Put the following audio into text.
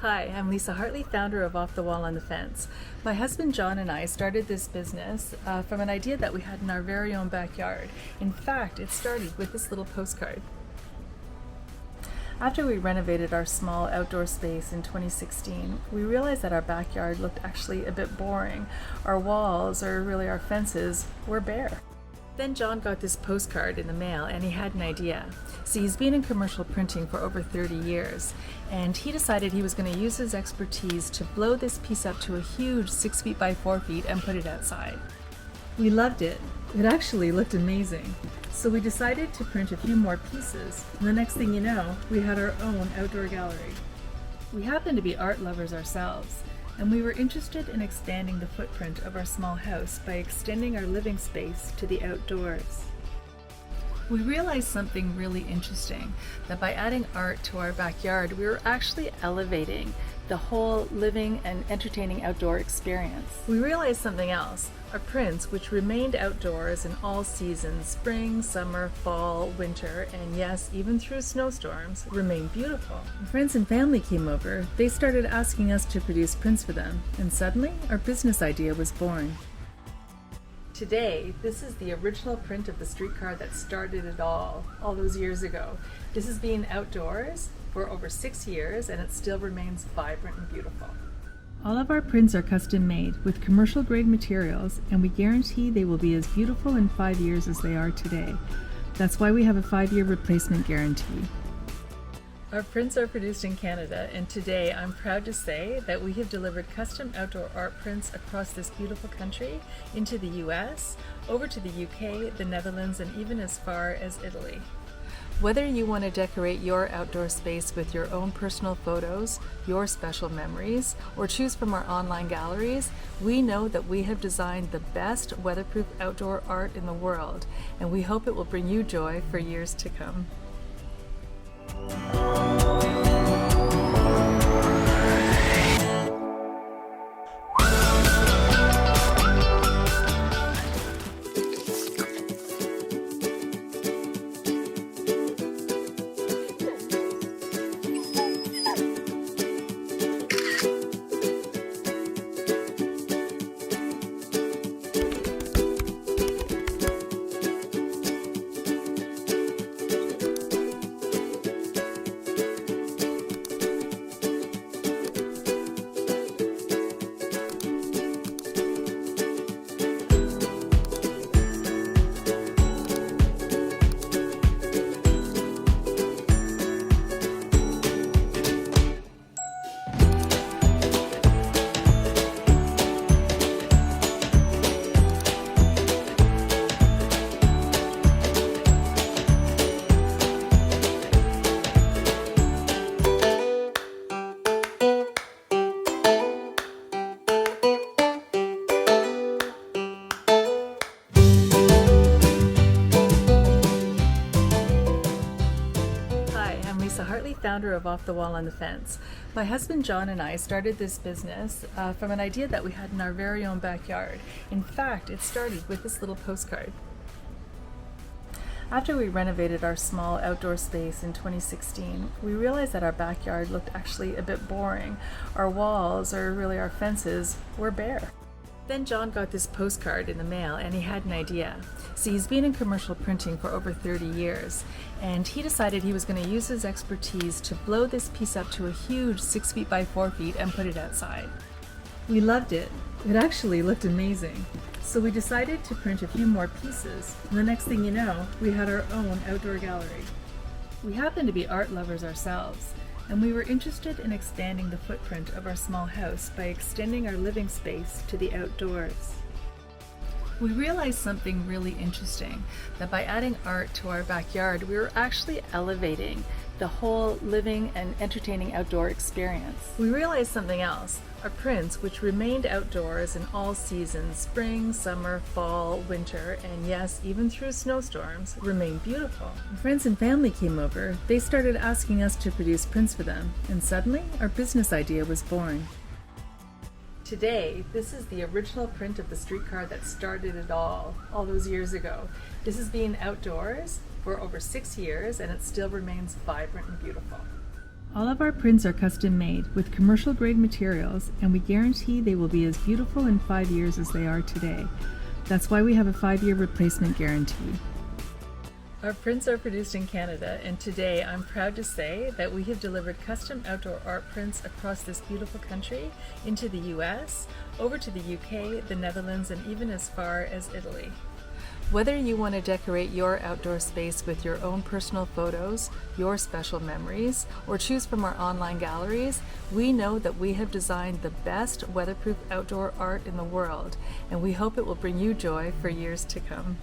Hi, I'm Lisa Hartley, founder of Off the Wall on the Fence. My husband John and I started this business from an idea that we had in our very own backyard. In fact, it started with this little postcard. After we renovated our small outdoor space in 2016, we realized that our backyard looked actually a bit boring. Our walls, or really our fences, were bare. Then John got this postcard in the mail and he had an idea. See, he's been in commercial printing for over 30 years and he decided he was going to use his expertise to blow this piece up to a huge 6 feet by 4 feet and put it outside. We loved it. It actually looked amazing. So we decided to print a few more pieces, and the next thing you know, we had our own outdoor gallery. We happen to be art lovers ourselves, and we were interested in expanding the footprint of our small house by extending our living space to the outdoors. We realized something really interesting, that by adding art to our backyard, we were actually elevating the whole living and entertaining outdoor experience. We realized something else. Our prints, which remained outdoors in all seasons, spring, summer, fall, winter, and yes, even through snowstorms, remained beautiful. When friends and family came over, they started asking us to produce prints for them, and suddenly our business idea was born. Today, this is the original print of the streetcar that started it all those years ago. This has been outdoors for over 6 years and it still remains vibrant and beautiful. All of our prints are custom made with commercial grade materials, and we guarantee they will be as beautiful in 5 years as they are today. That's why we have a 5-year replacement guarantee. Our prints are produced in Canada, and today I'm proud to say that we have delivered custom outdoor art prints across this beautiful country, into the US, over to the UK, the Netherlands, and even as far as Italy. Whether you want to decorate your outdoor space with your own personal photos, your special memories, or choose from our online galleries, we know that we have designed the best weatherproof outdoor art in the world, and we hope it will bring you joy for years to come. Lisa Hartley, founder of Off the Wall on the Fence. My husband John and I started this business from an idea that we had in our very own backyard. In fact, it started with this little postcard. After we renovated our small outdoor space in 2016, we realized that our backyard looked actually a bit boring. Our walls, or really our fences, were bare. Then John got this postcard in the mail and he had an idea. See, he's been in commercial printing for over 30 years and he decided he was going to use his expertise to blow this piece up to a huge 6 feet by 4 feet and put it outside. We loved it. It actually looked amazing. So we decided to print a few more pieces, and the next thing you know, we had our own outdoor gallery. We happen to be art lovers ourselves, and we were interested in expanding the footprint of our small house by extending our living space to the outdoors. We realized something really interesting, that by adding art to our backyard, we were actually elevating the whole living and entertaining outdoor experience. We realized something else. Our prints, which remained outdoors in all seasons, spring, summer, fall, winter, and yes, even through snowstorms, remained beautiful. When friends and family came over, they started asking us to produce prints for them, and suddenly our business idea was born. Today, this is the original print of the streetcar that started it all those years ago. This has been outdoors for over 6 years and it still remains vibrant and beautiful. All of our prints are custom made with commercial grade materials, and we guarantee they will be as beautiful in 5 years as they are today. That's why we have a 5-year replacement guarantee. Our prints are produced in Canada, and today I'm proud to say that we have delivered custom outdoor art prints across this beautiful country, into the US, over to the UK, the Netherlands, and even as far as Italy. Whether you want to decorate your outdoor space with your own personal photos, your special memories, or choose from our online galleries, we know that we have designed the best weatherproof outdoor art in the world, and we hope it will bring you joy for years to come.